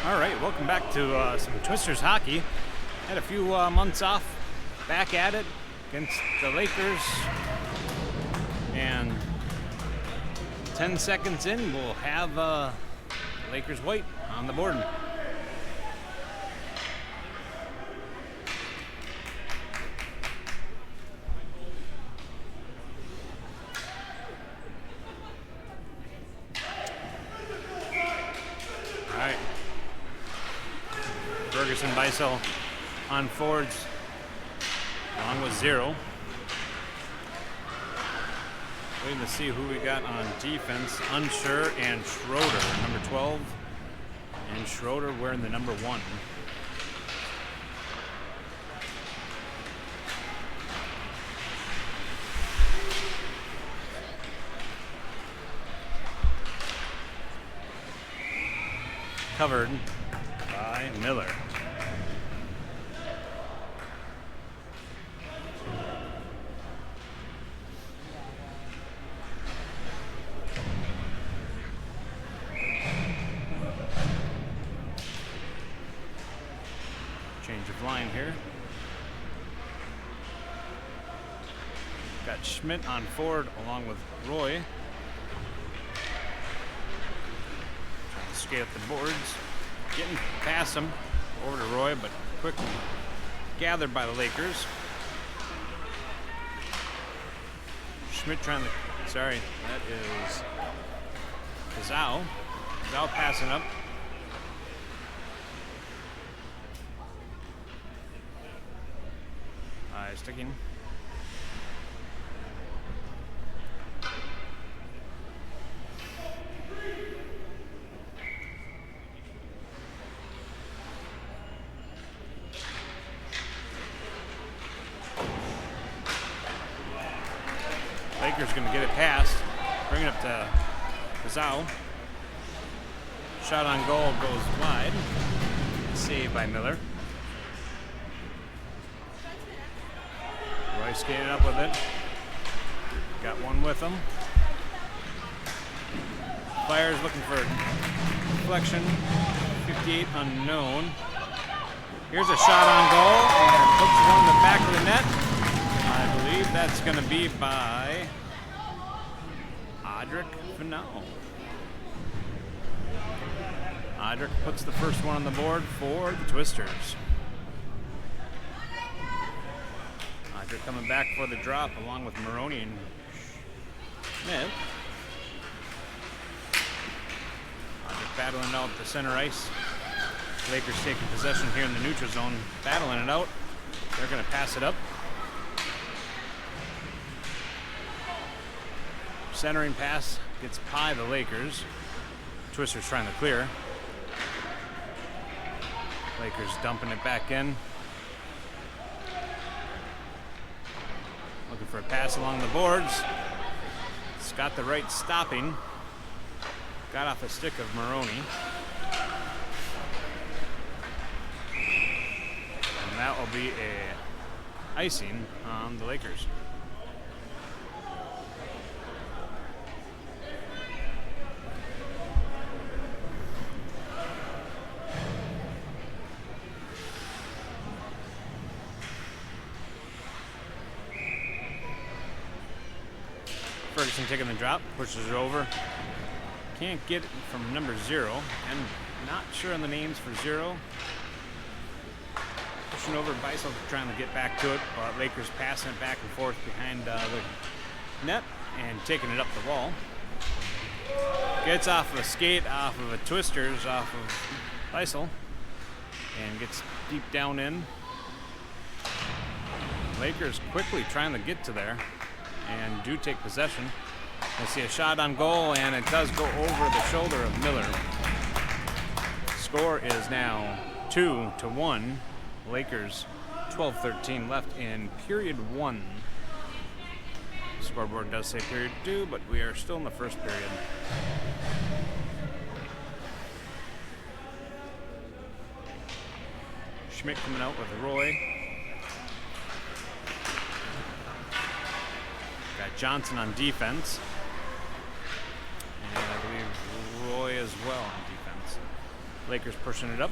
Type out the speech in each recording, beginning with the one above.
All right, welcome back to some Twisters hockey. Had a few months off, back at it against the Lakers. And 10 seconds in, we'll have Lakers white on the board. All right. Ferguson, Beisel on forwards, along with 0. Waiting to see who we got on defense. Unsure and Schroeder, number 12. And Schroeder wearing the number 1. Covered by Miller. Change of line here. Got Schmidt on forward along with Rohe. Trying to skate up the boards. Getting past him over to Rohe, but quickly gathered by the Lakers. Schmidt trying to, sorry, that is Zhao. Zhao passing up. Sticking. Lakers going to get it past, bring it up to Zhao. Shot on goal goes wide. Saved by Miller. Roy skating up with it. Got one with him. Fires looking for deflection. 58 unknown. Here's a shot on goal and hooks one in the back of the net. I believe that's going to be by Audric Phenow. Audric puts the first one on the board for the Twisters. Audric coming back for the drop along with Maroney and Schmidt. Audric battling out the center ice. Lakers taking possession here in the neutral zone, battling it out. They're going to pass it up. Centering pass gets by the Lakers. Twisters trying to clear. Lakers dumping it back in. Looking for a pass along the boards. It's got the right stopping. Got off the stick of Maroney. And that will be a icing on the Lakers. Ferguson taking the drop, pushes it over. Can't get it from number 0. And not sure on the names for 0. Pushing over, Beisel trying to get back to it. Lakers passing it back and forth behind the net and taking it up the wall. Gets off of a skate, off of a Twisters, off of Beisel. And gets deep down in. Lakers quickly trying to get to there. And do take possession. I see a shot on goal, and it does go over the shoulder of Miller. Score is now 2-1. Lakers 12-13 left in period 1. Scoreboard does say period 2, but we are still in the first period. Schmidt coming out with Rohe. Got Johnson on defense. And I believe Rohe as well on defense. Lakers pushing it up.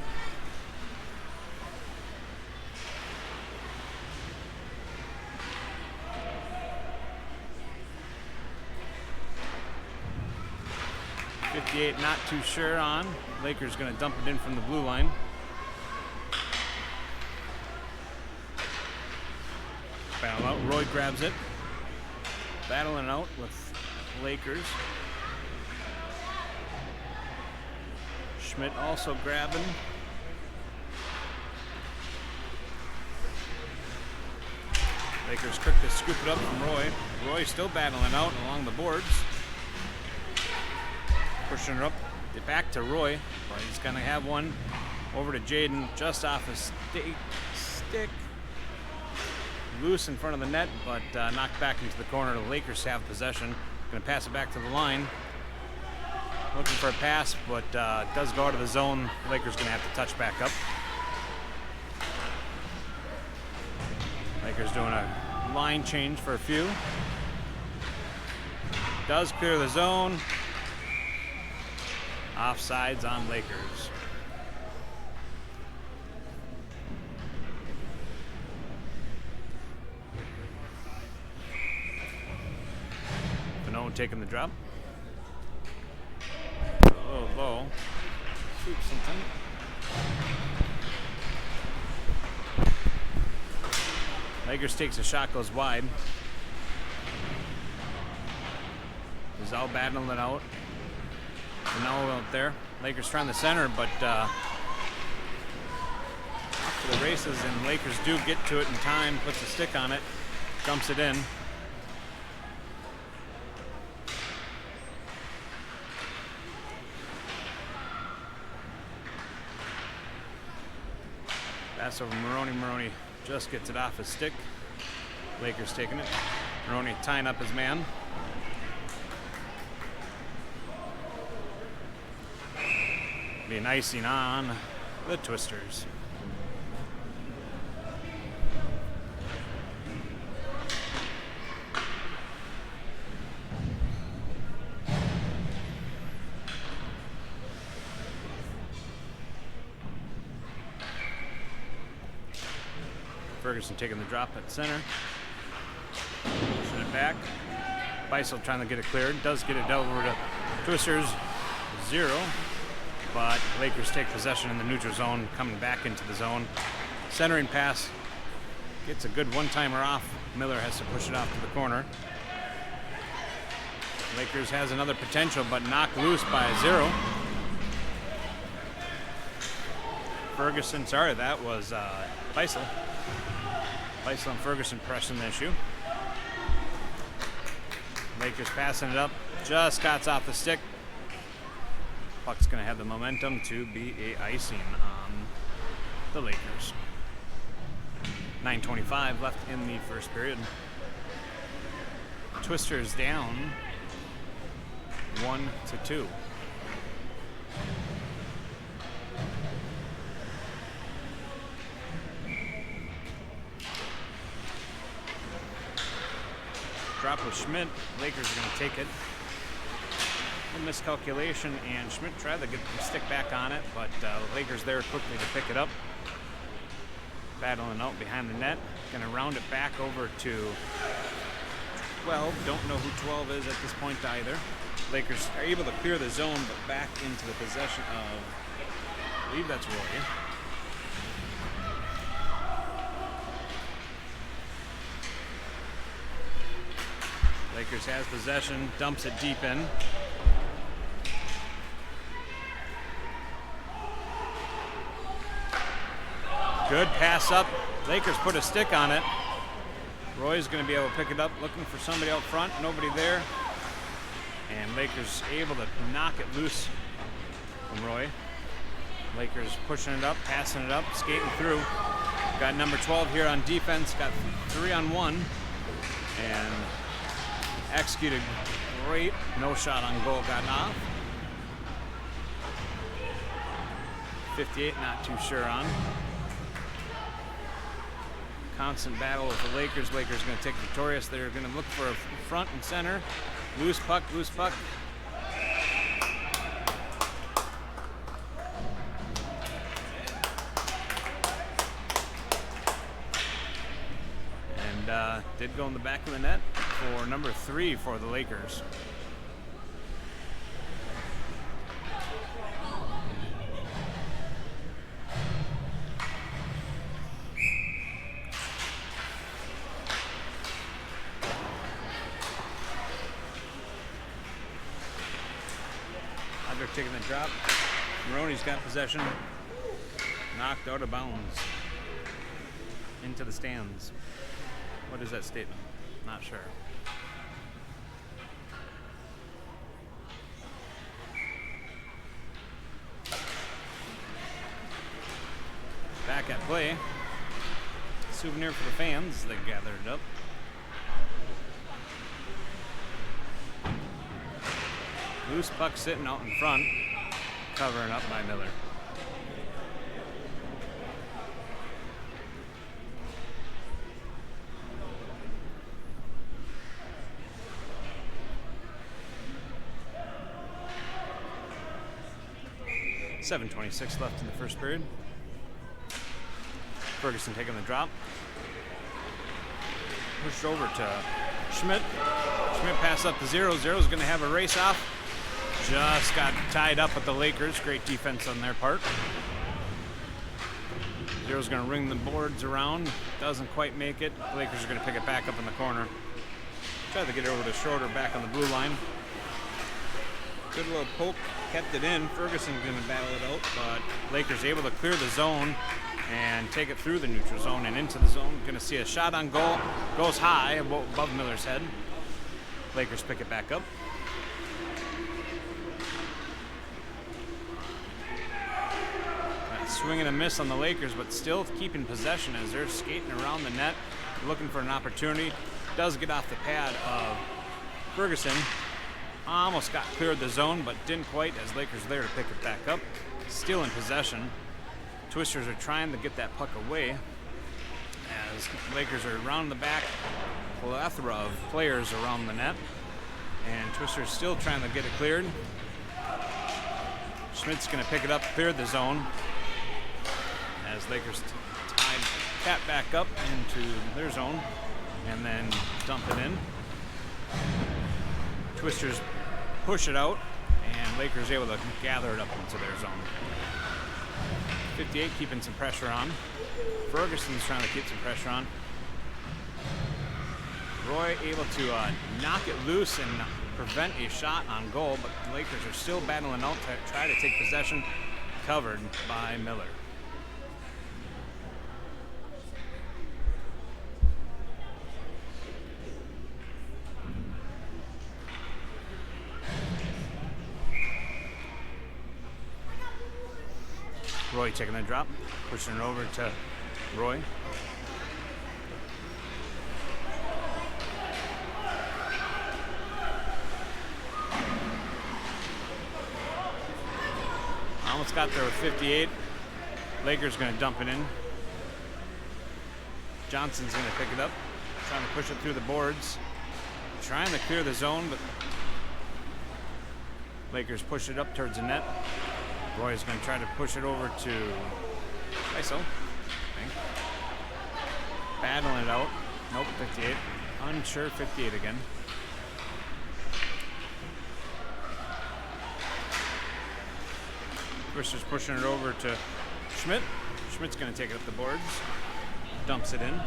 .58, not too sure on. Lakers going to dump it in from the blue line. Battle out. Rohe grabs it. Battling out with Lakers. Schmidt also grabbing. Lakers quick to scoop it up from Rohe. Rohe still battling out along the boards. Pushing her up, back to Rohe, but he's going to have one over to Jaden, just off his stick. Loose in front of the net, but knocked back into the corner. The Lakers have possession. Going to pass it back to the line. Looking for a pass, but does go out of the zone. The Lakers going to have to touch back up. Lakers doing a line change for a few. Does clear the zone. Offsides on Lakers. Phenow taking the drop. A little low. Shoot something. Lakers takes a shot, goes wide. Is all battling it out. Phenow out there. Lakers trying the center, but off to the races, and Lakers do get to it in time. Puts a stick on it, dumps it in. Pass over Maroney. Maroney just gets it off his stick. Lakers taking it. Maroney tying up his man. Be an icing on the Twisters. Ferguson taking the drop at center. Pushing it back. Beisel trying to get it cleared. Does get it over to Twisters. 0. But Lakers take possession in the neutral zone, coming back into the zone. Centering pass. Gets a good one-timer off. Miller has to push it off to the corner. Lakers has another potential, but knocked loose by 0. Ferguson, sorry, that was Beisel. Beisel and Ferguson pressing the issue. Lakers passing it up. Just got off the stick. Puck's going to have the momentum to be a icing on the Lakers. 9:25 left in the first period. Twisters down 1-2. Drop with Schmidt. Lakers are going to take it. A miscalculation, and Schmidt tried to get the stick back on it, but Lakers there quickly to pick it up. Battling out behind the net. Going to round it back over to 12. Don't know who 12 is at this point either. Lakers are able to clear the zone, but back into the possession of, I believe that's Rohe. Lakers has possession, dumps it deep in. Good pass up. Lakers put a stick on it. Roy's going to be able to pick it up, looking for somebody out front. Nobody there. And Lakers able to knock it loose from Rohe. Lakers pushing it up, passing it up, skating through. Got number 12 here on defense. Got 3-on-1. And executed great. No shot on goal gotten off. 58, not too sure on. Constant battle with the Lakers. Lakers going to take victorious. They're going to look for a front and center. Loose puck, loose puck. did go in the back of the net for number 3 for the Lakers. Audric taking the drop. Maroney's got possession. Knocked out of bounds. Into the stands. What is that statement? Not sure. Back at play. Souvenir for the fans. They gathered it up. Loose puck sitting out in front. Covering up by Miller. .7:26 left in the first period. Ferguson taking the drop. Pushed over to Schmidt. Schmidt passed up to 0. Zero's going to have a race off. Just got tied up with the Lakers. Great defense on their part. Zero's going to ring the boards around. Doesn't quite make it. The Lakers are going to pick it back up in the corner. Try to get it over to Schroeder back on the blue line. Good little poke, kept it in. Ferguson's going to battle it out, but Lakers able to clear the zone and take it through the neutral zone and into the zone. Going to see a shot on goal. Goes high above Miller's head. Lakers pick it back up. Swing and a miss on the Lakers, but still keeping possession as they're skating around the net, looking for an opportunity. Does get off the pad of Ferguson. Almost got cleared the zone, but didn't quite as Lakers there to pick it back up. Still in possession. Twisters are trying to get that puck away as Lakers are around the back. Plethora of players around the net. And Twisters still trying to get it cleared. Schmidt's going to pick it up, clear the zone. As Lakers tied Cat back up into their zone and then dump it in. Twisters push it out, and Lakers able to gather it up into their zone. 58 keeping some pressure on. Ferguson's trying to keep some pressure on. Roy able to knock it loose and prevent a shot on goal, but the Lakers are still battling out to try to take possession, covered by Miller. Roy taking the drop, pushing it over to Roy. Almost got there with 58. Lakers going to dump it in. Johnson's going to pick it up, trying to push it through the boards. Trying to clear the zone, but Lakers push it up towards the net. Roy's going to try to push it over to ISO. Battling it out. Nope, 58. Unsure, 58 again. Twisters pushing it over to Schmidt. Schmidt's going to take it up the boards. Dumps it in.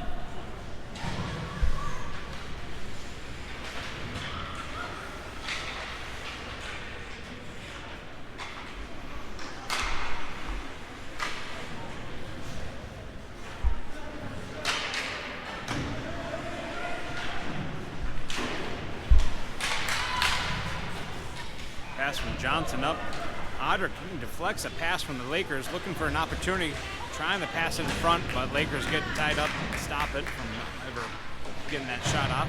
Pass from Johnson up. Audric deflects a pass from the Lakers, looking for an opportunity, trying to pass it in front, but Lakers get tied up and stop it from ever getting that shot off.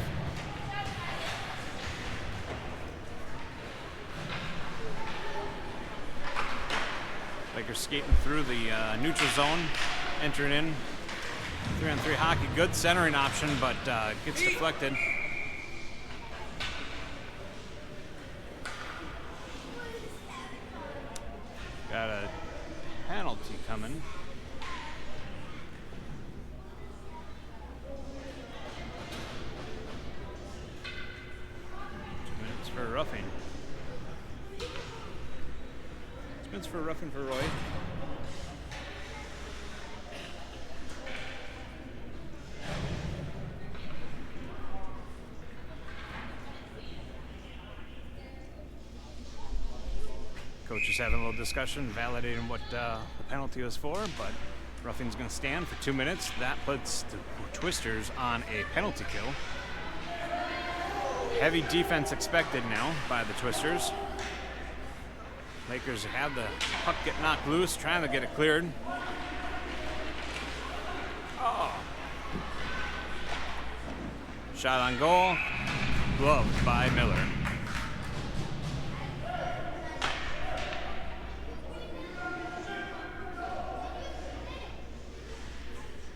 Lakers skating through the neutral zone, entering in. 3-on-3 hockey, good centering option, but gets deflected. Got a penalty coming. for roughing for Rohe. Coach is having a little discussion, validating what the penalty was for, but roughing's going to stand for 2 minutes. That puts the Twisters on a penalty kill. Heavy defense expected now by the Twisters. Lakers have the puck get knocked loose, trying to get it cleared. Oh. Shot on goal, gloved by Miller.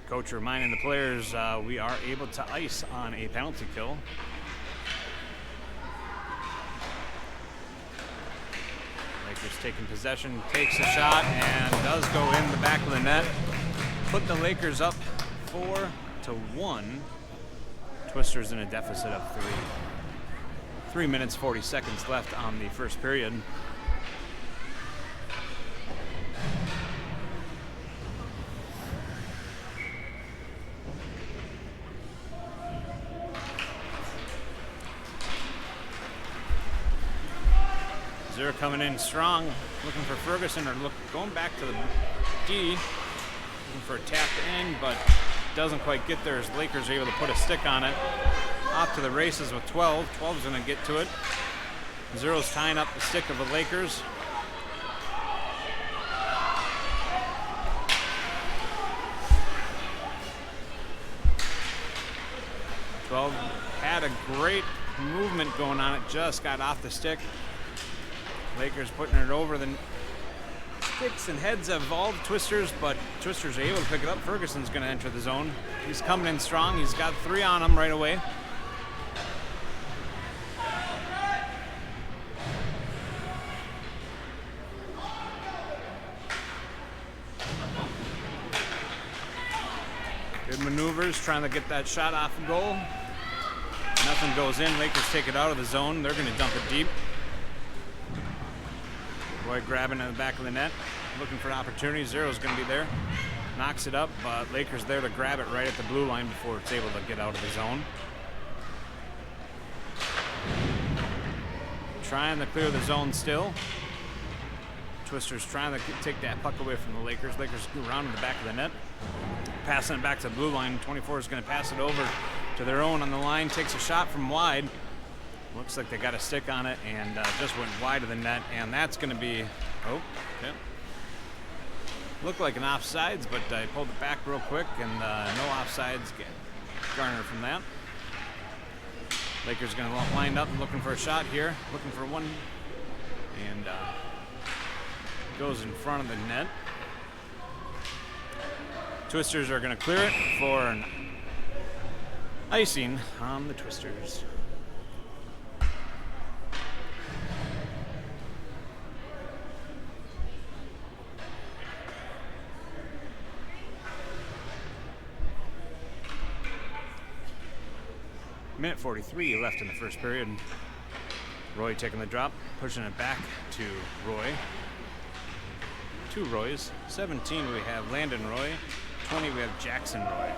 Coach reminding the players we are able to ice on a penalty kill. Lakers taking possession, takes a shot, and does go in the back of the net. Put the Lakers up 4-1. Twisters in a deficit of 3. 3 minutes, 40 seconds left on the first period. They're coming in strong, looking for Ferguson, or going back to the D, looking for a tap in, but doesn't quite get there as Lakers are able to put a stick on it. Off to the races with 12. 12's going to get to it. Zero's tying up the stick of the Lakers. Had a great movement going on. It just got off the stick. Lakers putting it over the sticks and heads of all the Twisters, but Twisters are able to pick it up. Ferguson's going to enter the zone. He's coming in strong. He's got 3 on him right away. Good maneuvers, trying to get that shot off the goal. Nothing goes in. Lakers take it out of the zone. They're going to dump it deep. Rohe grabbing in the back of the net, looking for an opportunity. Zero's going to be there. Knocks it up, but Lakers there to grab it right at the blue line before it's able to get out of the zone. Trying to clear the zone still. Twisters trying to take that puck away from the Lakers. Lakers go around in the back of the net. Passing it back to the blue line. 24 is going to pass it over to their own on the line. Takes a shot from wide. Looks like they got a stick on it and just went wide of the net, and that's going to be, oh, okay. Looked like an offsides, but I pulled it back real quick, and no offsides get garnered from that. Lakers going to line up and looking for a shot here, looking for one, and goes in front of the net. Twisters are going to clear it for an icing on the Twisters. Minute 43 left in the first period. Rohe taking the drop, pushing it back to Rohe. 2 Rohes. 17 we have Landon Rohe. 20 we have Jackson Rohe.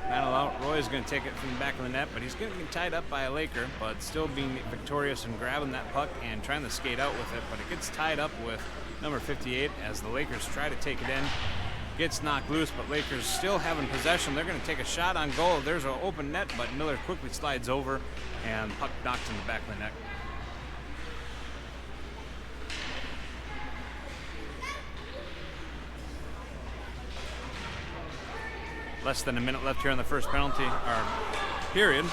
Battle out. Rohe's going to take it from the back of the net, but he's going to be tied up by a Laker, but still being victorious and grabbing that puck and trying to skate out with it, but it gets tied up with number 58 as the Lakers try to take it in. Gets knocked loose, but Lakers still having possession. They're going to take a shot on goal. There's an open net, but Miller quickly slides over, and puck knocked in the back of the net. Less than a minute left here in the first penalty, or period.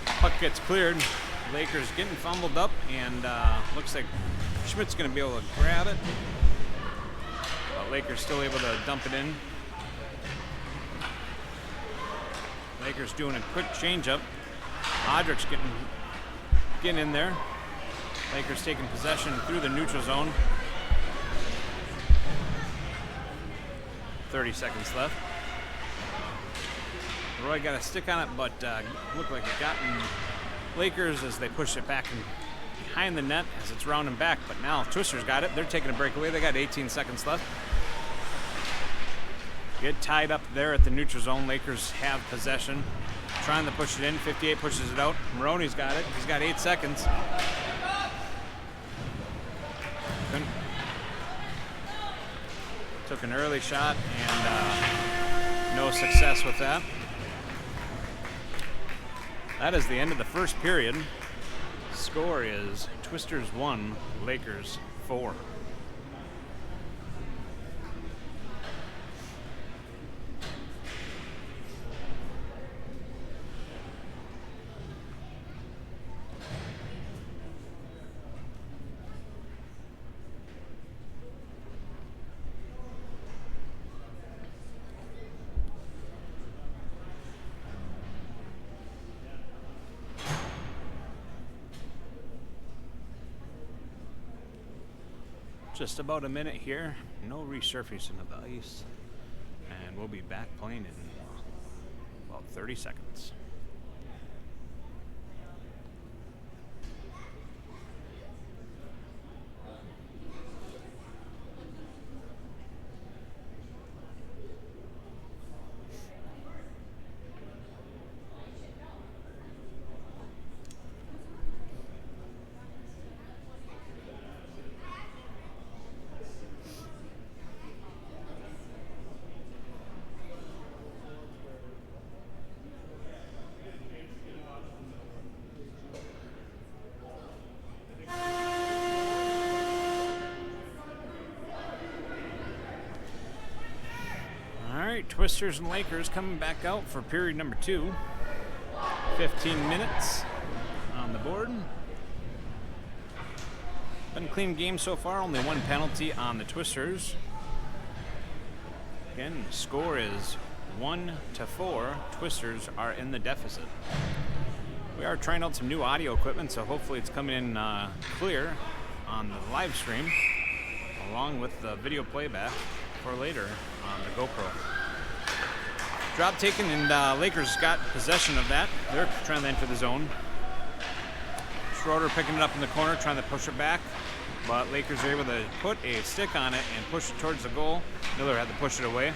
Puck gets cleared. Lakers getting fumbled up, and looks like Schmidt's going to be able to grab it. Lakers still able to dump it in. Lakers doing a quick change-up. Audric's getting in there. Lakers taking possession through the neutral zone. 30 seconds left. Rohe got a stick on it, but looked like it got in Lakers as they push it back behind the net as it's rounding back, but now Twisters got it. They're taking a breakaway. They got 18 seconds left. Get tied up there at the neutral zone. Lakers have possession. Trying to push it in. 58 pushes it out. Maroney's got it. He's got 8 seconds. Took an early shot and no success with that. That is the end of the first period. Score is Twisters 1, Lakers 4. Just about a minute here, no resurfacing of the ice, and we'll be back playing in about 30 seconds. Twisters and Lakers coming back out for period number 2. 15 minutes on the board. Been a clean game so far, only 1 penalty on the Twisters. Again, the score is 1-4. Twisters are in the deficit. We are trying out some new audio equipment, so hopefully it's coming in clear on the live stream, along with the video playback for later on the GoPro. Drop taken, and Lakers got possession of that. They're trying to enter the zone. Schroeder picking it up in the corner, trying to push it back, but Lakers are able to put a stick on it and push it towards the goal. Miller had to push it away.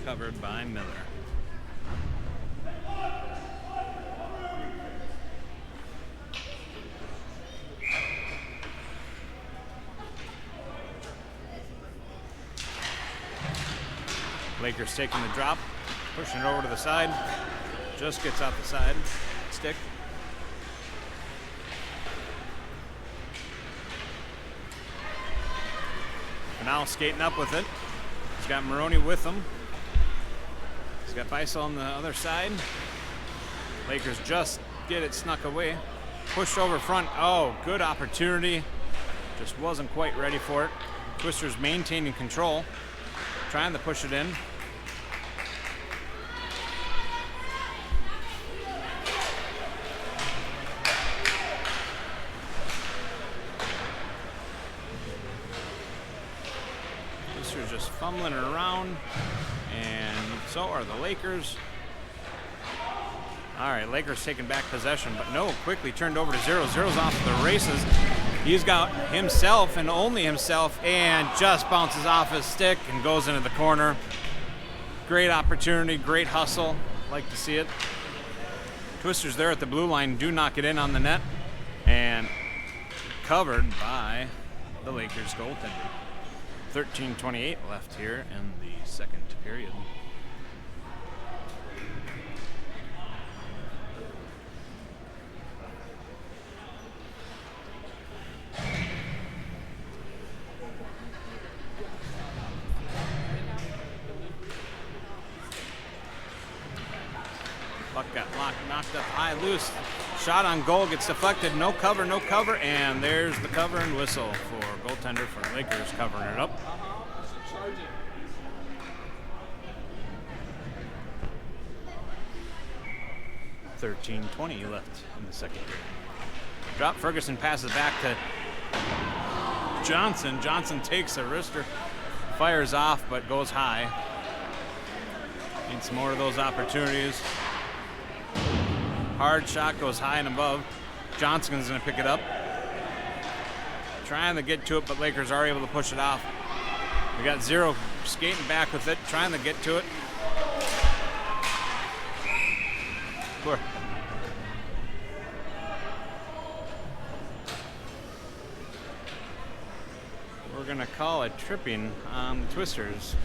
Covered by Miller. Lakers taking the drop, pushing it over to the side. Just gets out the side stick. Now skating up with it. He's got Maroney with him. He's got Beisel on the other side. Lakers just get it snuck away. Pushed over front. Oh, good opportunity. Just wasn't quite ready for it. Twisters maintaining control. Trying to push it in. Twisters just fumbling around, and so are the Lakers. All right, Lakers taking back possession, but no, quickly turned over to 0. 0's off the races. He's got himself and only himself, and just bounces off his stick and goes into the corner. Great opportunity, great hustle. Like to see it. Twisters there at the blue line do knock it in on the net, and covered by the Lakers goaltender. 13:28 left here in the second period. Puck got knocked up high, loose. Shot on goal, gets deflected. No cover, and there's the cover and whistle for goaltender for Lakers covering it up. $13:20 left in the second period. Drop, Ferguson passes back to Johnson. Johnson takes a wrister, fires off, but goes high. Need some more of those opportunities. Hard shot goes high and above. Johnson's going to pick it up. Trying to get to it, but Lakers are able to push it off. We got Zero skating back with it, trying to get to it. Poor. We're going to call it tripping on the Twisters.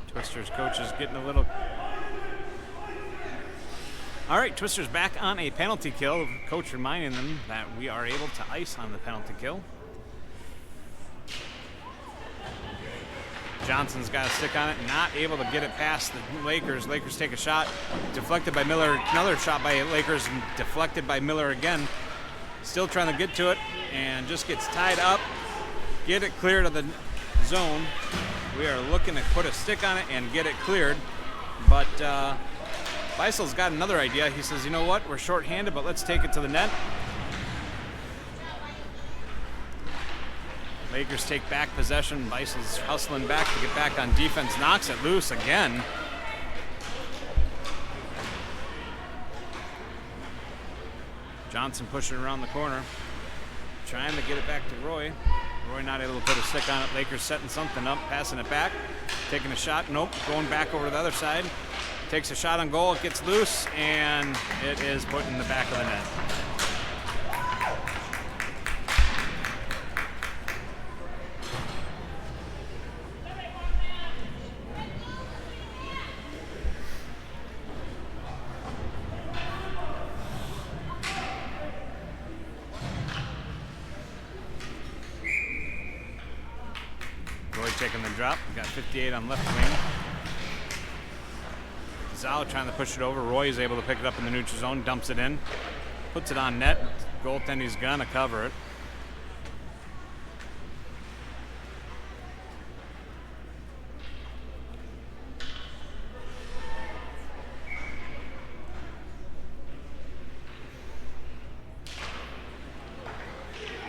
Twisters coach is getting a little... All right, Twisters back on a penalty kill. Coach reminding them that we are able to ice on the penalty kill. Johnson's got a stick on it, not able to get it past the Lakers. Lakers take a shot, deflected by Miller. Another shot by Lakers, and deflected by Miller again. Still trying to get to it, and just gets tied up. Get it cleared of the zone. We are looking to put a stick on it and get it cleared, but Beissel's got another idea. He says, you know what, we're short-handed, but let's take it to the net. Lakers take back possession. Beissel's hustling back to get back on defense, knocks it loose again. Johnson pushing around the corner, trying to get it back to Roy. Roy not able to put a stick on it. Lakers setting something up, passing it back, taking a shot. Nope, going back over to the other side. Takes a shot on goal, it gets loose, and it is put in the back of the net. Roy taking the drop. We got 58 on left wing. Dalla trying to push it over. Roy is able to pick it up in the neutral zone, dumps it in, puts it on net. Goaltending's gonna cover it.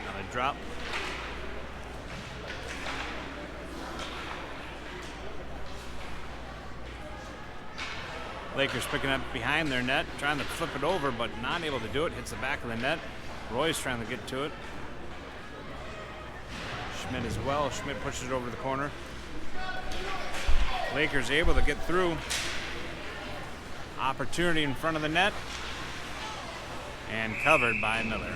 Another drop. Lakers picking up behind their net, trying to flip it over, but not able to do it. Hits the back of the net. Roy's trying to get to it. Schmidt as well. Schmidt pushes it over to the corner. Lakers able to get through. Opportunity in front of the net. And covered by Miller.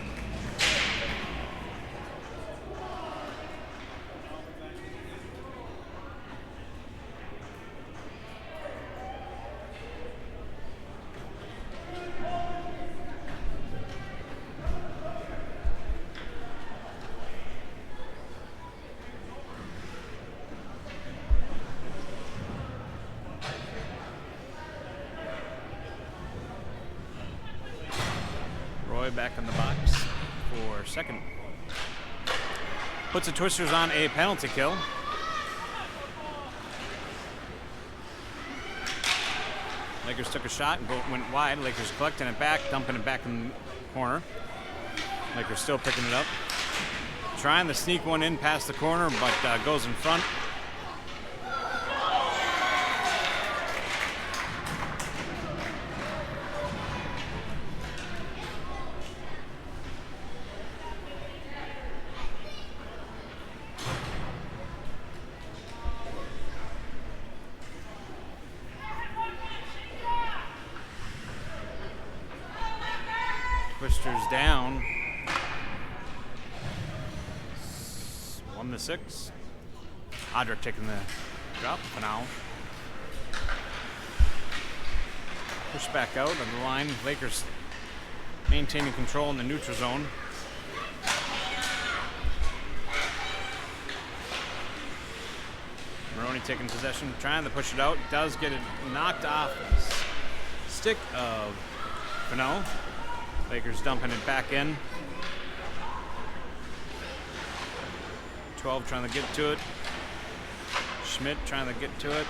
Back in the box for second. Puts the Twisters on a penalty kill. Lakers took a shot and went wide. Lakers collecting it back, dumping it back in the corner. Lakers still picking it up. Trying to sneak one in past the corner, but goes in front. Twisters down 1-6. Audric taking the drop. Phenow. Push back out of the line. Lakers maintaining control in the neutral zone. Maroney taking possession, trying to push it out. Does get it knocked off the stick of Phenow. Lakers dumping it back in. 12 trying to get to it. Schmidt trying to get to it.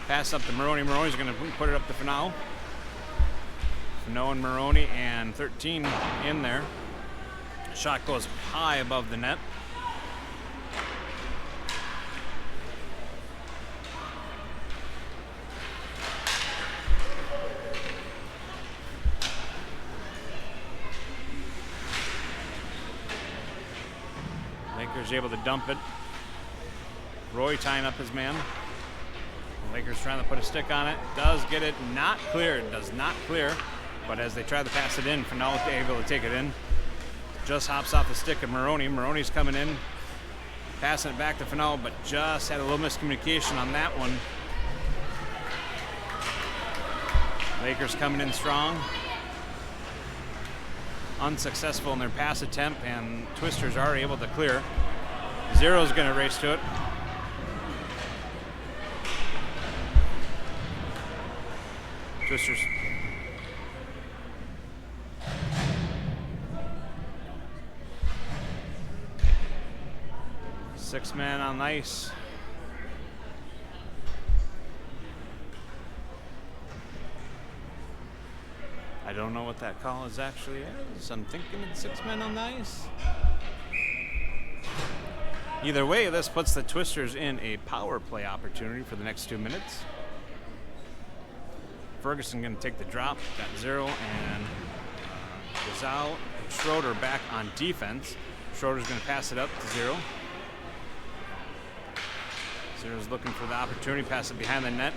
Pass up to Maroney. Maroney's going to put it up to Phenow. Phenow and Maroney, and 13 in there. Shot goes high above the net. Lakers able to dump it. Roy tying up his man. Lakers trying to put a stick on it. Does get it not cleared. Does not clear. But as they try to pass it in, Phenow able to take it in. Just hops off the stick of Maroney. Maroney's coming in. Passing it back to Phenow, but just had a little miscommunication on that one. Lakers coming in strong. Unsuccessful in their pass attempt, and Twisters are able to clear. Zero's going to race to it. Twisters. Six men on ice. I don't know what that call is actually is. I'm thinking it's 6 men on the ice. Either way, this puts the Twisters in a power play opportunity for the next 2 minutes. Ferguson going to take the drop. Got 0 and goes out. Schroeder back on defense. Schroeder's going to pass it up to 0. Zero's looking for the opportunity. Pass it behind the net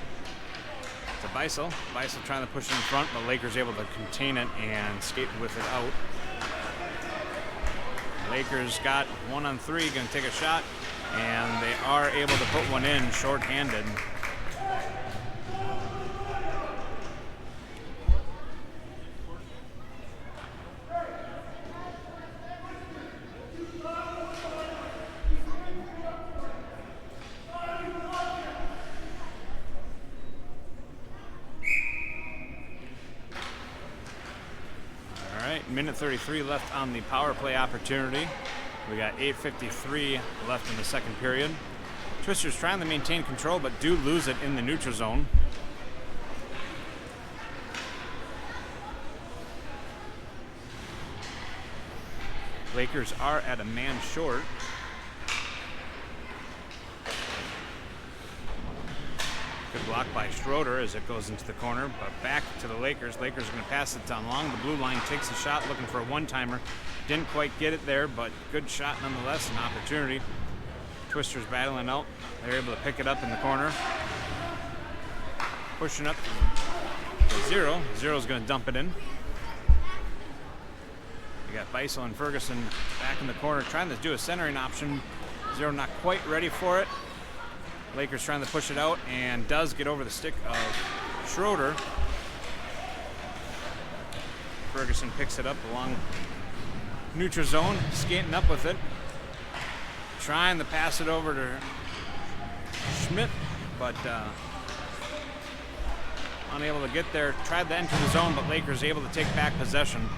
to Beisel. Beisel trying to push it in front, but Lakers able to contain it and skate with it out. Lakers got 1 on 3, going to take a shot, and they are able to put one in short-handed. Minute 33 left on the power play opportunity. We got 8:53 left in the second period. Twisters trying to maintain control, but do lose it in the neutral zone. Lakers are at a man short. Good block by Schroeder as it goes into the corner, but back to the Lakers. Lakers are going to pass it along the blue line, takes a shot looking for a one-timer. Didn't quite get it there, but good shot nonetheless, an opportunity. Twisters battling out. They're able to pick it up in the corner. Pushing up to 0. Zero's going to dump it in. We got Beisel and Ferguson back in the corner trying to do a centering option. Zero not quite ready for it. Lakers trying to push it out and does get over the stick of Schroeder. Ferguson picks it up along neutral zone, skating up with it. Trying to pass it over to Schmidt, but unable to get there. Tried to enter the zone, but Lakers able to take back possession.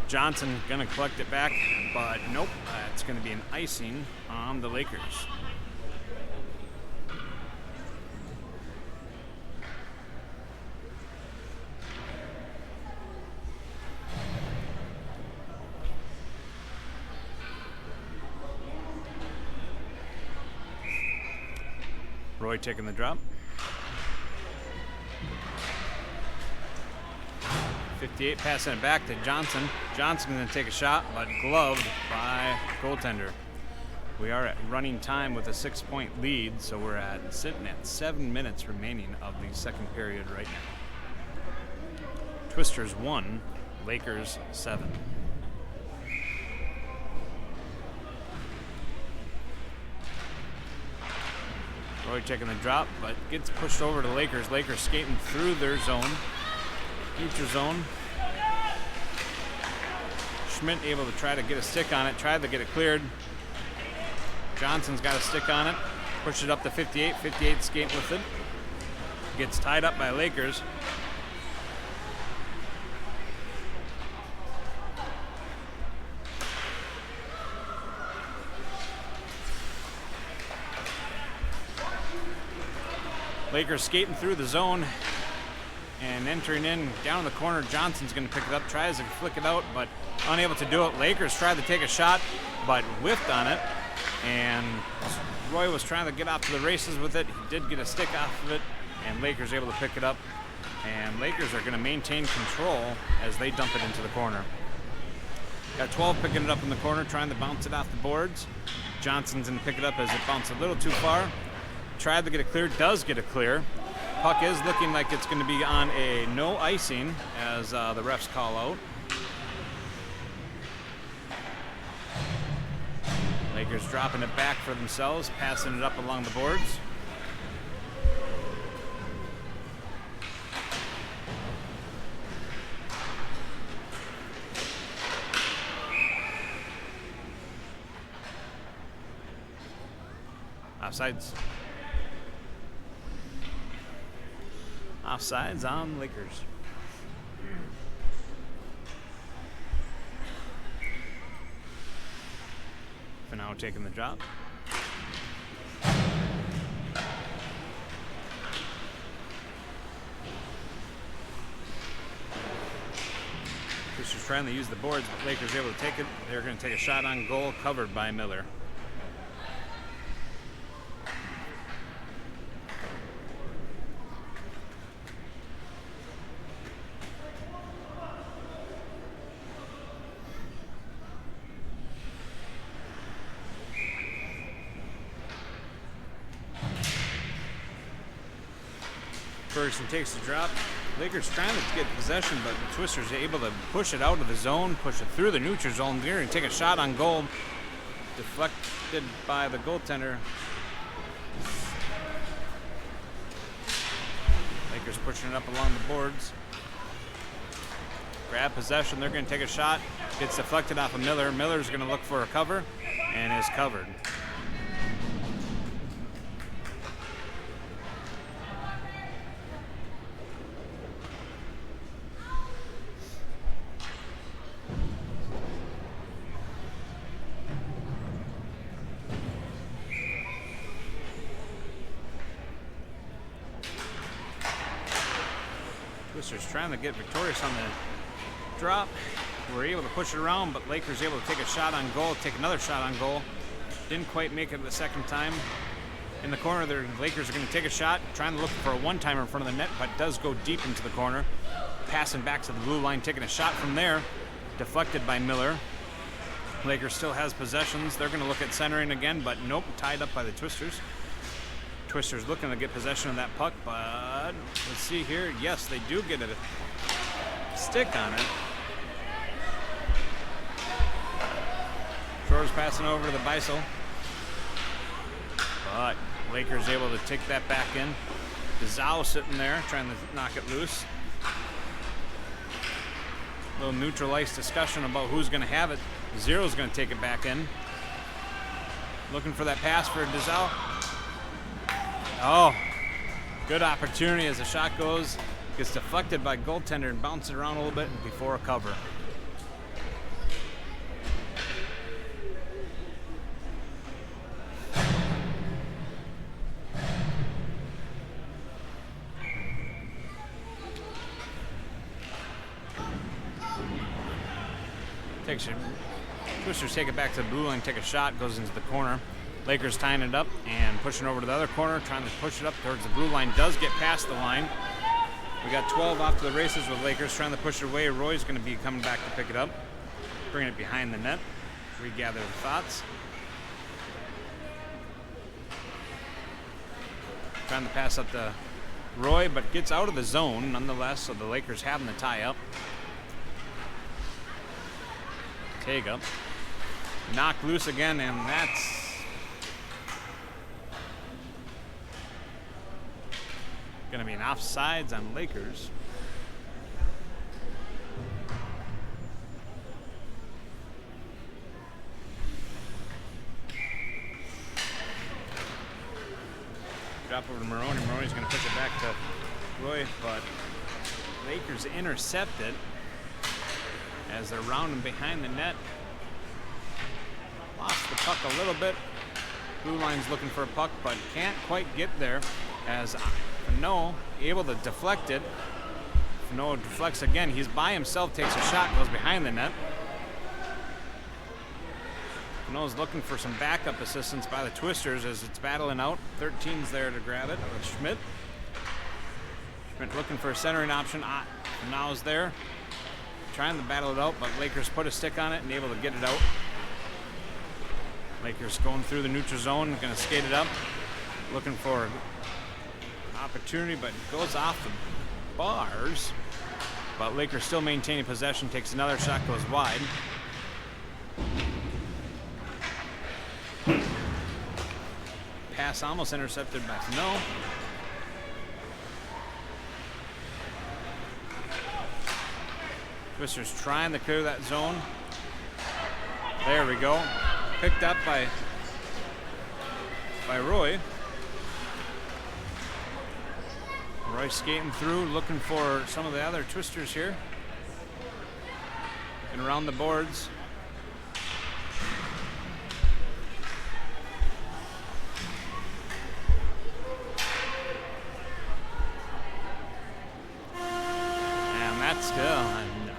Johnson gonna collect it back, but nope. It's gonna be an icing on the Lakers. Roy taking the drop. 58 passing it back to Johnson. Johnson going to take a shot, but gloved by goaltender. We are at running time with a 6-point lead, so we're sitting at 7 minutes remaining of the second period right now. Twisters 1, Lakers 7. Roy taking the drop, but gets pushed over to Lakers. Lakers skating through their zone. Neutral zone. Schmidt able to try to get a stick on it. Tried to get it cleared. Johnson's got a stick on it. Pushed it up to 58. 58 skating with it. Gets tied up by Lakers. Lakers skating through the zone and entering in down in the corner. Johnson's going to pick it up, tries to flick it out, but unable to do it. Lakers tried to take a shot, but whiffed on it. And Roy was trying to get off to the races with it. He did get a stick off of it, and Lakers able to pick it up. And Lakers are going to maintain control as they dump it into the corner. Got 12 picking it up in the corner, trying to bounce it off the boards. Johnson's going to pick it up as it bounced a little too far. Tried to get it clear, does get it clear. Puck is looking like it's going to be on a no icing as the refs call out. Lakers dropping it back for themselves, passing it up along the boards. Offsides. Offsides on Lakers. Phenow taking the drop. Twisters trying to use the boards, but Lakers able to take it. They're going to take a shot on goal, covered by Miller. Ferguson takes the drop. Lakers trying to get possession, but the Twisters are able to push it out of the zone, push it through the neutral zone. They're going to take a shot on goal. Deflected by the goaltender. Lakers pushing it up along the boards. Grab possession. They're going to take a shot. Gets deflected off of Miller. Miller's going to look for a cover and is covered. Twisters trying to get victorious on the drop. We're able to push it around, but Lakers able to take a shot on goal, take another shot on goal. Didn't quite make it the second time. In the corner, the Lakers are going to take a shot, trying to look for a one-timer in front of the net, but does go deep into the corner. Passing back to the blue line, taking a shot from there. Deflected by Miller. Lakers still has possessions. They're going to look at centering again, but nope, tied up by the Twisters. Twisters looking to get possession of that puck, but let's see here. Yes, they do get a stick on it. Shores passing over to the Beisel, but Lakers able to take that back in. Dalla sitting there trying to knock it loose. A little neutral ice discussion about who's going to have it. Zero's going to take it back in. Looking for that pass for Dalla. Oh, good opportunity as the shot goes. Gets deflected by goaltender and bounces around a little bit before a cover. Twisters take it back to the blue line, take a shot, goes into the corner. Lakers tying it up and pushing over to the other corner, trying to push it up towards the blue line. Does get past the line. We got 12 off to the races with Lakers trying to push it away. Roy's going to be coming back to pick it up, bringing it behind the net. Regather the thoughts. Trying to pass up to Roy, but gets out of the zone nonetheless, so the Lakers having the tie up. Tega knocked loose again, and that's going to be an offsides on Lakers. Drop over to Maroney. Maroney's going to push it back to Roy, but Lakers intercept it as they're rounding behind the net. Lost the puck a little bit. Blue line's looking for a puck, but can't quite get there as Phenow able to deflect it. Phenow deflects again. He's by himself, takes a shot, goes behind the net. Phenow's looking for some backup assistance by the Twisters as it's battling out. 13's there to grab it with Schmidt. Schmidt looking for a centering option. Phenow's there, trying to battle it out, but Lakers put a stick on it and able to get it out. Lakers going through the neutral zone, going to skate it up, looking for opportunity, but it goes off the bars. But Lakers still maintaining possession, takes another shot, goes wide. Pass almost intercepted by Phenow. Twisters trying to clear that zone. There we go. Picked up by Rohe. Rohe skating through, looking for some of the other Twisters here. Looking around the boards. And that's still,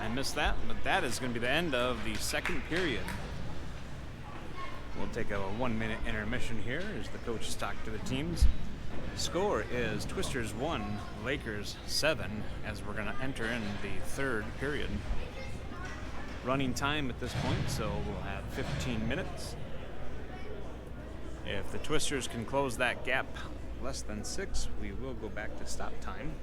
I missed that, but that is going to be the end of the second period. We'll take a 1-minute intermission here as the coaches talk to the teams. Score is Twisters 1, Lakers 7, as we're going to enter in the third period. Running time at this point, so we'll have 15 minutes. If the Twisters can close that gap less than 6, we will go back to stop time.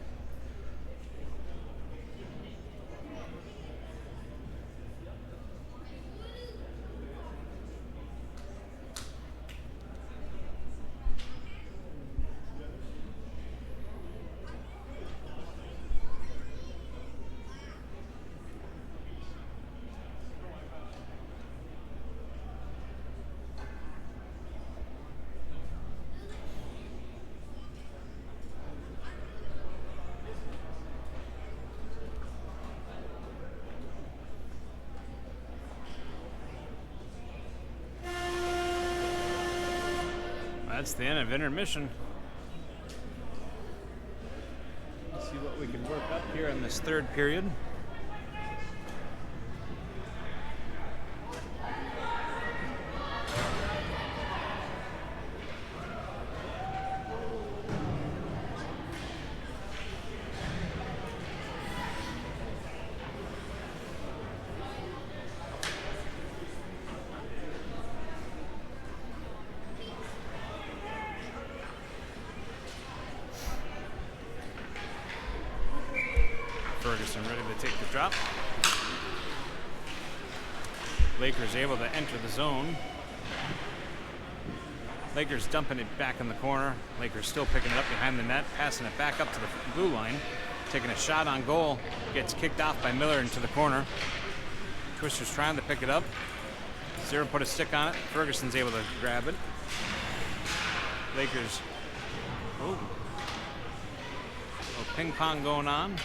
That's the end of intermission. Let's see what we can work up here in this third period. Ferguson ready to take the drop. Lakers able to enter the zone. Lakers dumping it back in the corner. Lakers still picking it up behind the net, passing it back up to the blue line. Taking a shot on goal. Gets kicked off by Meyer into the corner. Twisters trying to pick it up. Zero put a stick on it. Ferguson's able to grab it. Lakers. Oh. A ping pong going on.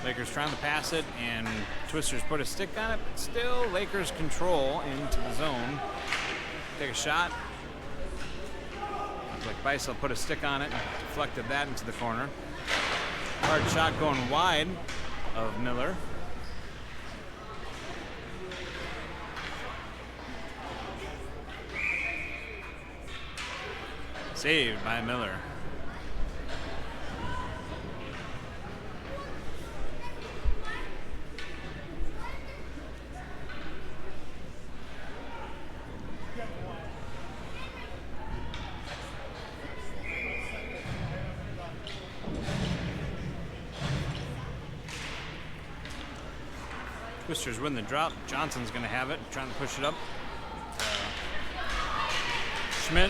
Lakers trying to pass it, and Twisters put a stick on it, but still Lakers control into the zone. Take a shot. Looks like Beisel put a stick on it and deflected that into the corner. Hard shot going wide of Meyer. Saved by Meyer. Twisters win the drop. Johnson's going to have it, trying to push it up. Schmidt,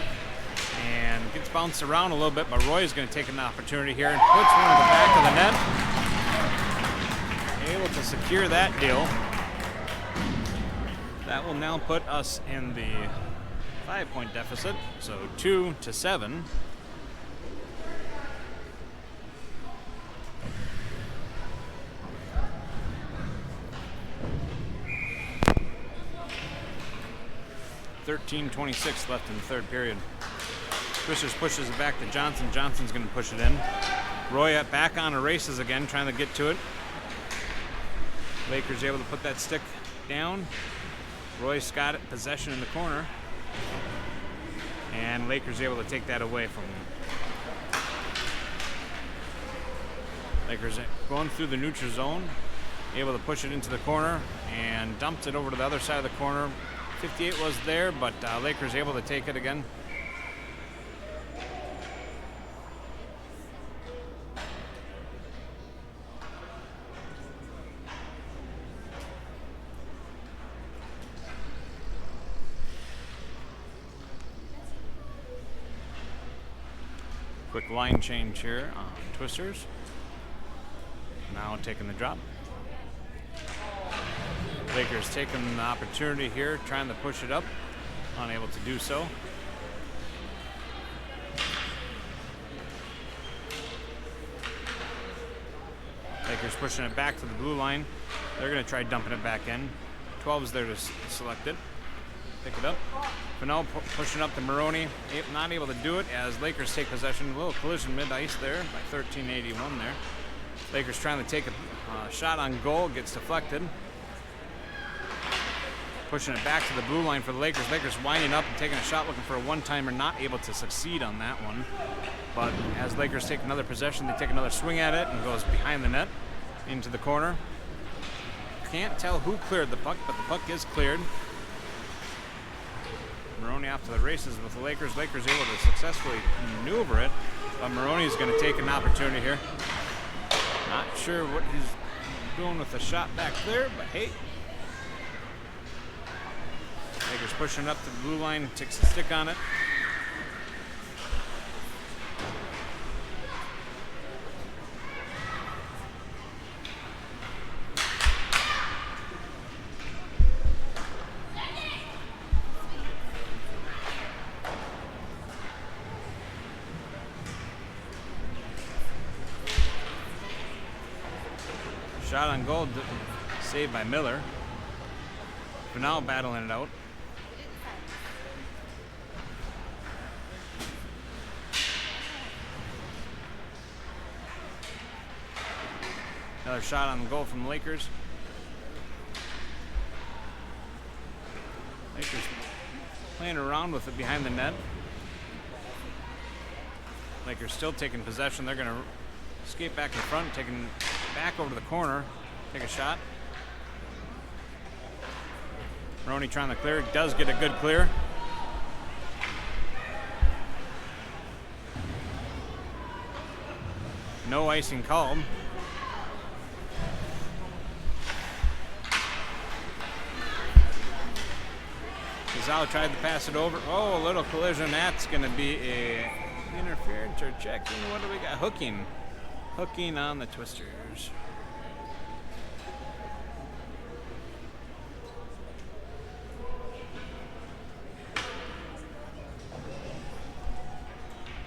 and gets bounced around a little bit, but Rohe's going to take an opportunity here and puts one in the back of the net. Able to secure that deal. That will now put us in the 5-point deficit, so 2-7. .26 left in the third period. Twisters pushes it back to Johnson. Johnson's going to push it in. Rohe back on the races again, trying to get to it. Lakers able to put that stick down. Roy's got it, possession in the corner. And Lakers able to take that away from him. Lakers going through the neutral zone, able to push it into the corner and dumped it over to the other side of the corner. 58 was there, but Lakers able to take it again. Quick line change here on Twisters. Now taking the drop. Lakers taking the opportunity here, trying to push it up. Unable to do so. Lakers pushing it back to the blue line. They're going to try dumping it back in. 12 is there to select it. Pick it up. Phenow pushing up to Maroney. Not able to do it as Lakers take possession. A little collision mid-ice there by 13:81 there. Lakers trying to take a shot on goal. Gets deflected. Pushing it back to the blue line for the Lakers. Lakers winding up and taking a shot, looking for a one-timer. Not able to succeed on that one. But as Lakers take another possession, they take another swing at it and goes behind the net into the corner. Can't tell who cleared the puck, but the puck is cleared. Maroney off to the races with the Lakers. Lakers able to successfully maneuver it, but Maroney's going to take an opportunity here. Not sure what he's doing with the shot back there, but hey. Lakers pushing up to the blue line, takes a stick on it. Shot on goal, saved by Miller. Phenow battling it out. Another shot on the goal from the Lakers. Lakers playing around with it behind the net. Lakers still taking possession. They're going to skate back in front, taking back over to the corner, take a shot. Maroney trying to clear, does get a good clear. No icing called. Zhao tried to pass it over. Oh, a little collision. That's going to be a interference or checking. What do we got? Hooking. Hooking on the Twisters.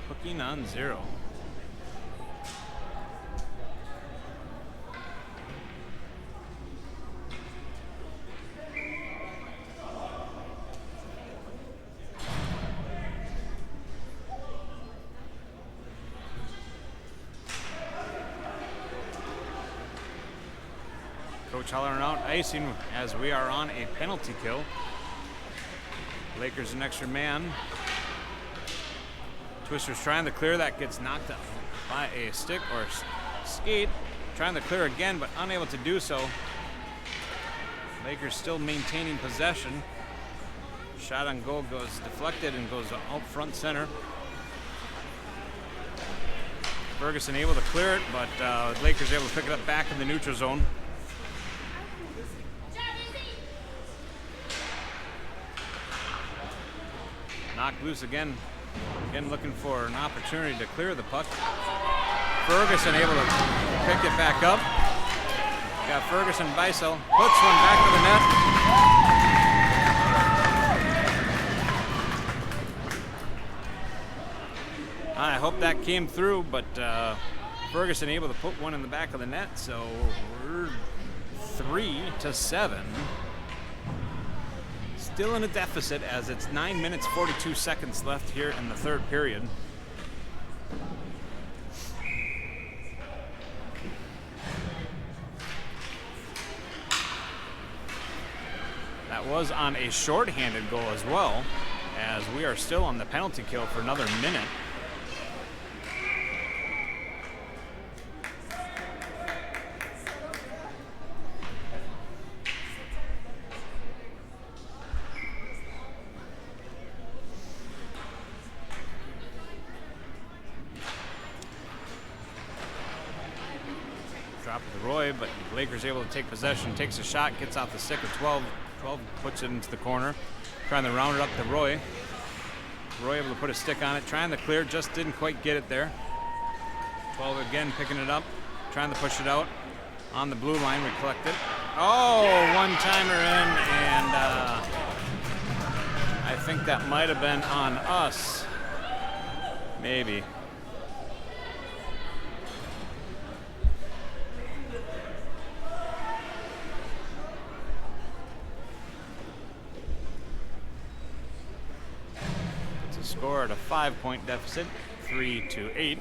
Hooking on 0. Coach hollering out icing as we are on a penalty kill. Lakers an extra man. Twisters trying to clear, that gets knocked out by a stick or skate. Trying to clear again, but unable to do so. Lakers still maintaining possession. Shot on goal goes deflected and goes out front center. Ferguson able to clear it, but Lakers able to pick it up back in the neutral zone. Knocked loose again. Again looking for an opportunity to clear the puck. Ferguson able to pick it back up. Got Ferguson Beisel. Puts one back to the net. I hope that came through, but Ferguson able to put one in the back of the net, so we're 3-7. still in a deficit as it's 9 minutes 42 seconds left here in the third period. That was on a shorthanded goal as well, as we are still on the penalty kill for another minute. Drop to Rohe, but Lakers able to take possession, takes a shot, gets off the stick of 12. 12 puts it into the corner, trying to round it up to Rohe. Rohe able to put a stick on it, trying to clear, just didn't quite get it there. 12 again picking it up, trying to push it out. On the blue line, we collect it. Oh, one-timer in, and I think that might have been on us. Maybe. Score at a 5-point deficit, 3-8.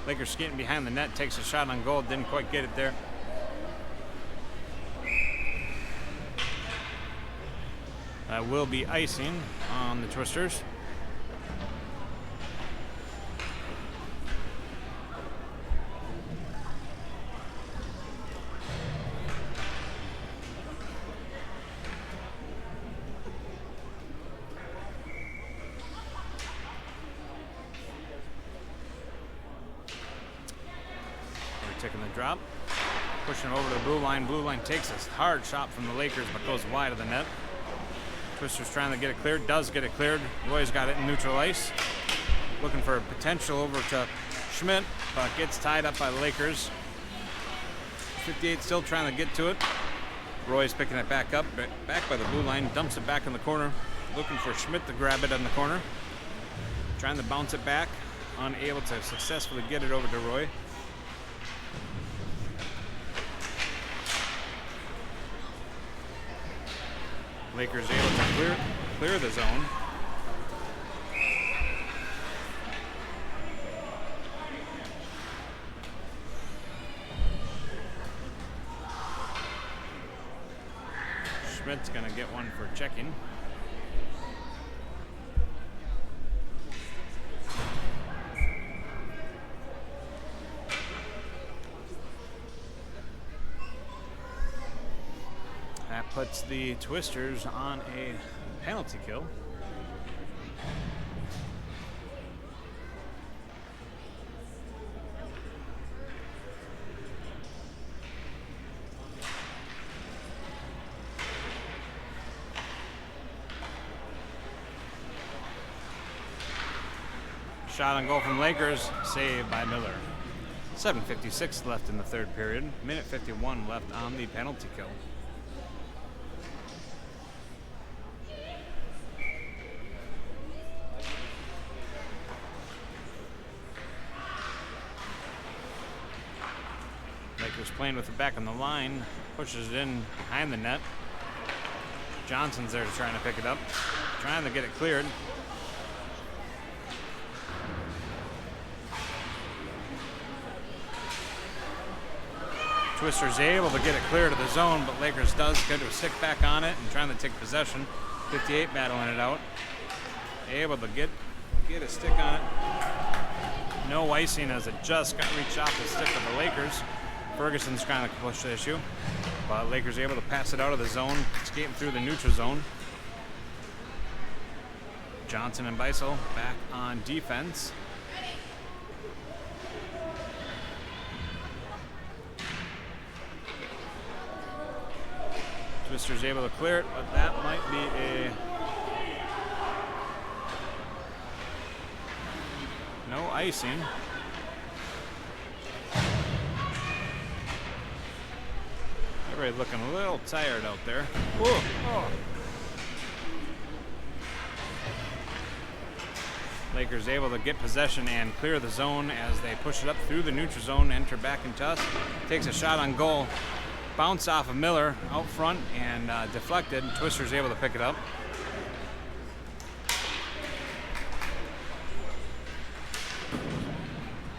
Lakers skating behind the net, takes a shot on goal, didn't quite get it there. That will be icing on the Twisters. Taking the drop, pushing over to the blue line. Blue line takes a hard shot from the Lakers, but goes wide of the net. Twisters trying to get it cleared, does get it cleared. Roy's got it in neutral ice. Looking for a potential over to Schmidt, but gets tied up by the Lakers. 58 still trying to get to it. Roy's picking it back up, back by the blue line, dumps it back in the corner. Looking for Schmidt to grab it in the corner. Trying to bounce it back, unable to successfully get it over to Rohe. Lakers able to clear the zone. Schmidt's gonna get one for checking. Puts the Twisters on a penalty kill. Shot on goal from Lakers, saved by Miller. 7:56 left in the third period. Minute 51 left on the penalty kill. Lakers playing with it back on the line, pushes it in behind the net. Johnson's there trying to pick it up, trying to get it cleared. Twister's able to get it clear to the zone, but Lakers does get a stick back on it and trying to take possession. 58 battling it out. Able to get a stick on it. No icing as it just got reached off the stick of the Lakers. Ferguson's trying to push the issue, but Lakers able to pass it out of the zone, skating through the neutral zone. Johnson and Beisel back on defense. Twister's able to clear it, but that might be no icing. Everybody looking a little tired out there. Whoa. Oh. Lakers able to get possession and clear the zone as they push it up through the neutral zone, enter back in tuss. Takes a shot on goal. Bounce off of Miller out front and deflected. Twister's able to pick it up.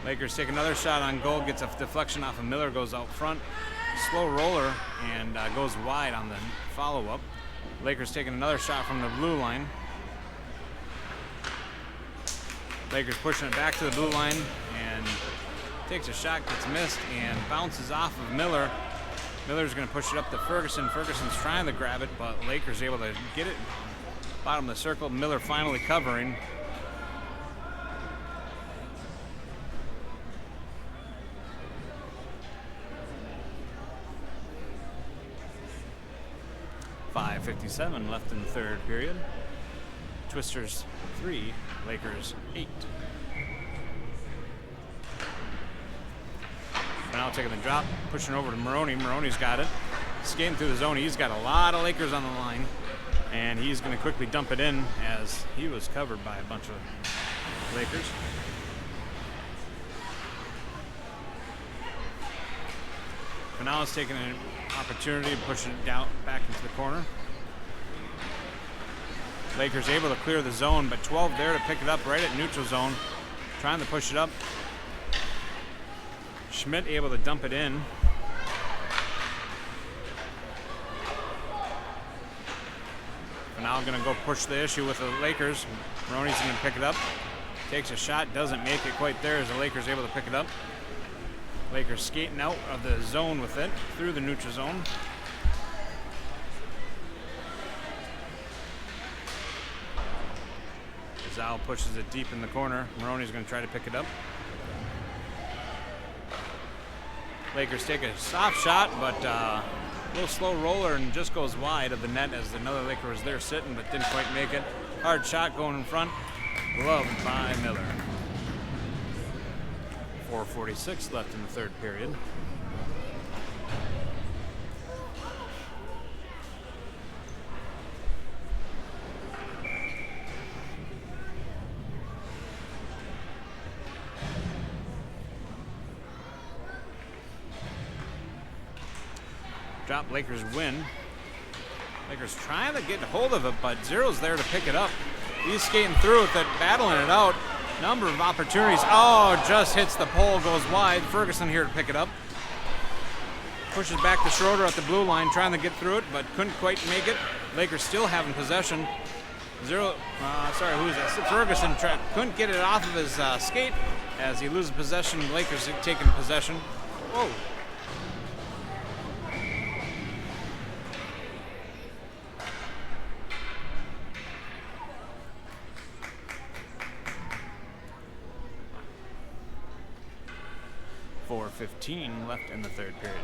Lakers take another shot on goal, gets a deflection off of Miller, goes out front. Slow roller and goes wide on the follow-up. Lakers taking another shot from the blue line. Lakers pushing it back to the blue line and takes a shot, gets missed, and bounces off of Miller. Miller's going to push it up to Ferguson. Ferguson's trying to grab it, but Lakers able to get it bottom of the circle. Miller finally covering. .57 left in the third period. Twisters 3, Lakers 8. Now taking the drop, pushing over to Maroney. Maroney's got it. Skating through the zone. He's got a lot of Lakers on the line. And he's going to quickly dump it in as he was covered by a bunch of Lakers. Phenow is taking an opportunity, pushing it down back into the corner. Lakers able to clear the zone, but 12 there to pick it up right at neutral zone. Trying to push it up. Schmidt able to dump it in. Phenow going to go push the issue with the Lakers. Maroney's going to pick it up. Takes a shot, doesn't make it quite there as the Lakers able to pick it up. Lakers skating out of the zone with it, through the neutral zone. Zal pushes it deep in the corner. Maroney's going to try to pick it up. Lakers take a soft shot, but a little slow roller and just goes wide of the net as another Laker was there sitting but didn't quite make it. Hard shot going in front. Gloved by Miller. 4:46 left in the third period. Drop, Lakers win. Lakers trying to get hold of it, but Zero's there to pick it up. He's skating through with it, battling it out. Number of opportunities. Oh, just hits the pole, goes wide. Ferguson here to pick it up. Pushes back to Schroeder at the blue line, trying to get through it, but couldn't quite make it. Lakers still having possession. Who is that? Ferguson couldn't get it off of his skate as he loses possession. Lakers taking possession. Whoa. .15 left in the third period.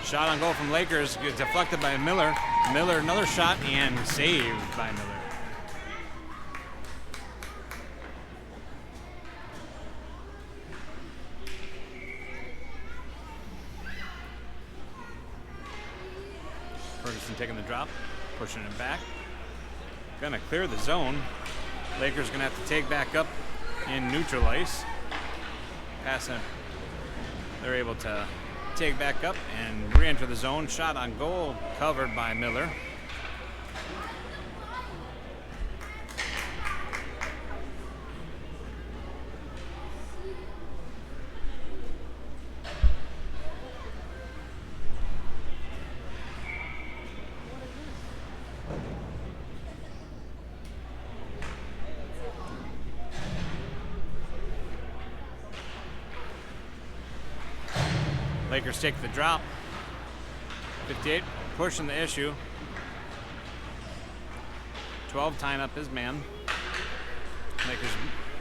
Shot on goal from Lakers, gets deflected by Miller. Miller another shot and saved by Miller. Ferguson taking the drop. Pushing it back. Gonna clear the zone. Lakers gonna have to take back up in neutral ice. Passing. They're able to take back up and re-enter the zone. Shot on goal, covered by Miller. Lakers take the drop. 58 pushing the issue. 12 tying up his man. Lakers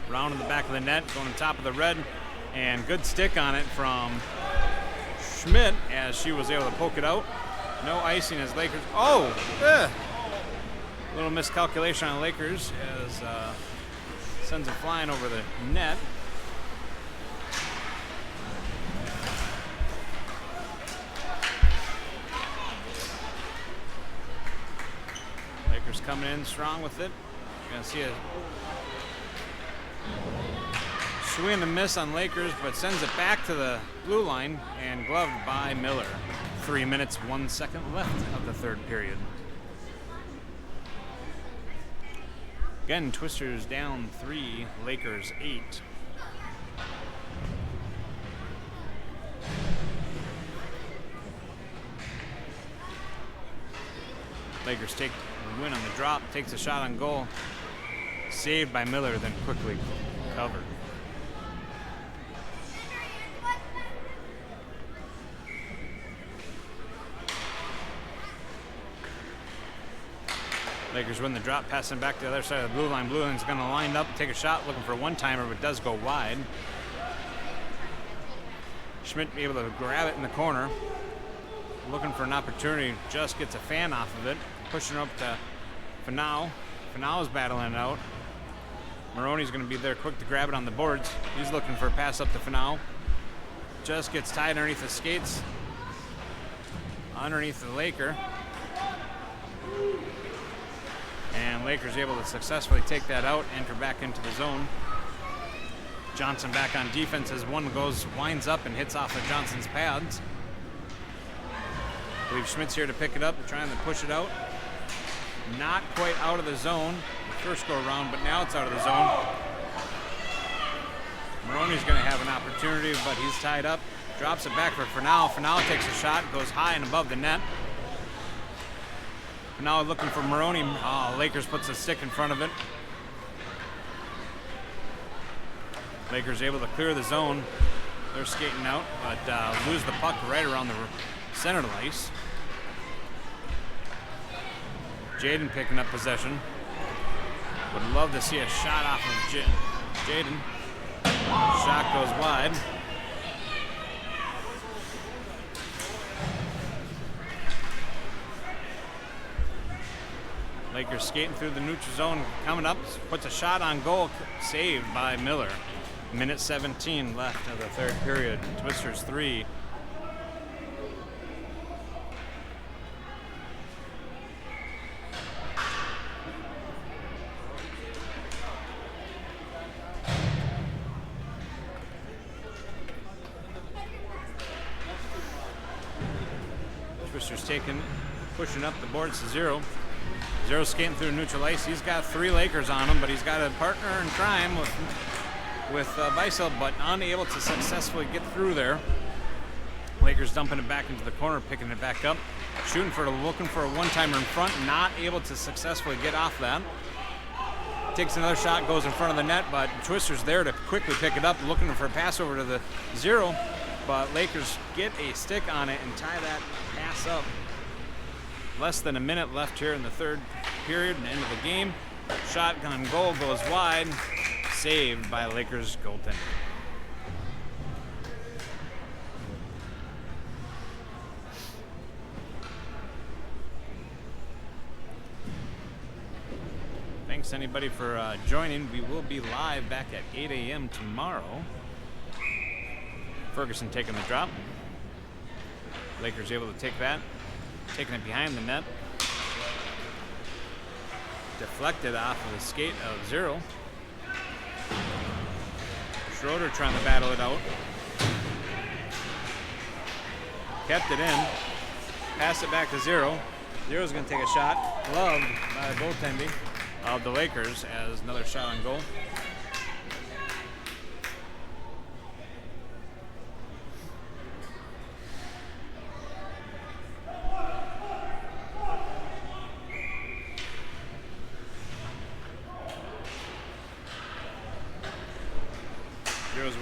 rounding the back of the net, going on top of the red, and good stick on it from Schmidt as she was able to poke it out. No icing as Lakers. Oh! Little miscalculation on Lakers as sends it flying over the net. coming in strong with it. You're going to see a swing and miss on Lakers, but sends it back to the blue line and gloved by Miller. 3 minutes, 1 second left of the third period. Again, Twisters down 3, Lakers 8. Lakers take the win on the drop, takes a shot on goal. Saved by Miller, then quickly covered. Lakers win the drop, passing back to the other side of the blue line. Blue line's going to line up, take a shot, looking for a one-timer, but does go wide. Schmidt able to grab it in the corner. Looking for an opportunity, just gets a fan off of it. Pushing up to Phenow. Phenow's battling it out. Maroney's going to be there quick to grab it on the boards. He's looking for a pass up to Phenow. Just gets tied underneath the skates. Underneath the Laker. And Lakers able to successfully take that out, enter back into the zone. Johnson back on defense as one winds up and hits off of Johnson's pads. I believe Schmidt's here to pick it up, trying to push it out. Not quite out of the zone the first go around, but now it's out of the zone. Maroney's going to have an opportunity, but he's tied up. Drops it back for Phenow. Phenow takes a shot, goes high and above the net. Now looking for Maroney. Oh, Lakers puts a stick in front of it. Lakers able to clear the zone. They're skating out, but lose the puck right around the center of the ice. Jaden picking up possession. Would love to see a shot off of Jaden. Shot goes wide. Lakers skating through the neutral zone, coming up, puts a shot on goal, saved by Miller. Minute 17 left of the third period. Twisters 3. Twisters pushing up the boards to 0. Zero skating through neutral ice. He's got 3 Lakers on him, but he's got a partner in crime with Beisel, but unable to successfully get through there. Lakers dumping it back into the corner, picking it back up, looking for a one-timer in front, not able to successfully get off that. Takes another shot, goes in front of the net, but Twisters there to quickly pick it up, looking for a pass over to the 0, but Lakers get a stick on it and tie that pass up. Less than a minute left here in the third period and end of the game. Shotgun goal goes wide. Saved by Lakers goaltender. Thanks anybody for joining. We will be live back at 8 a.m. tomorrow. Ferguson taking the drop. Lakers able to take that. Taking it behind the net. Deflected off of the skate of 0. Schroeder trying to battle it out. Kept it in. Passed it back to 0. 0's going to take a shot. Gloved by the goaltending of the Lakers as another shot on goal.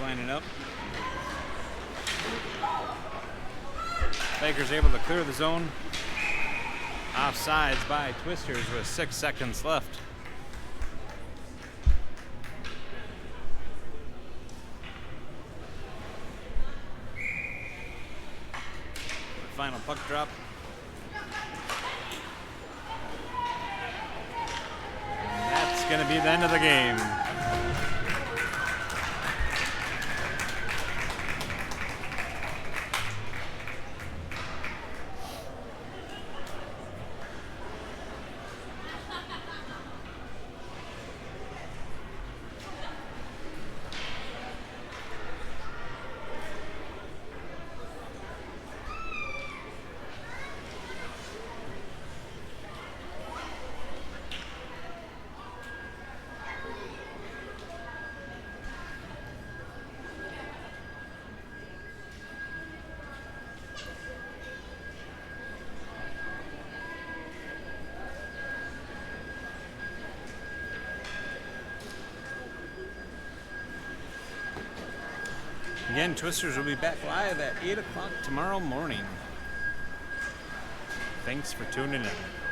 Winding up. Lakers able to clear the zone. Offsides by Twisters with 6 seconds left. Final puck drop. And that's going to be the end of the game. Again, Twisters will be back live at 8 o'clock tomorrow morning. Thanks for tuning in.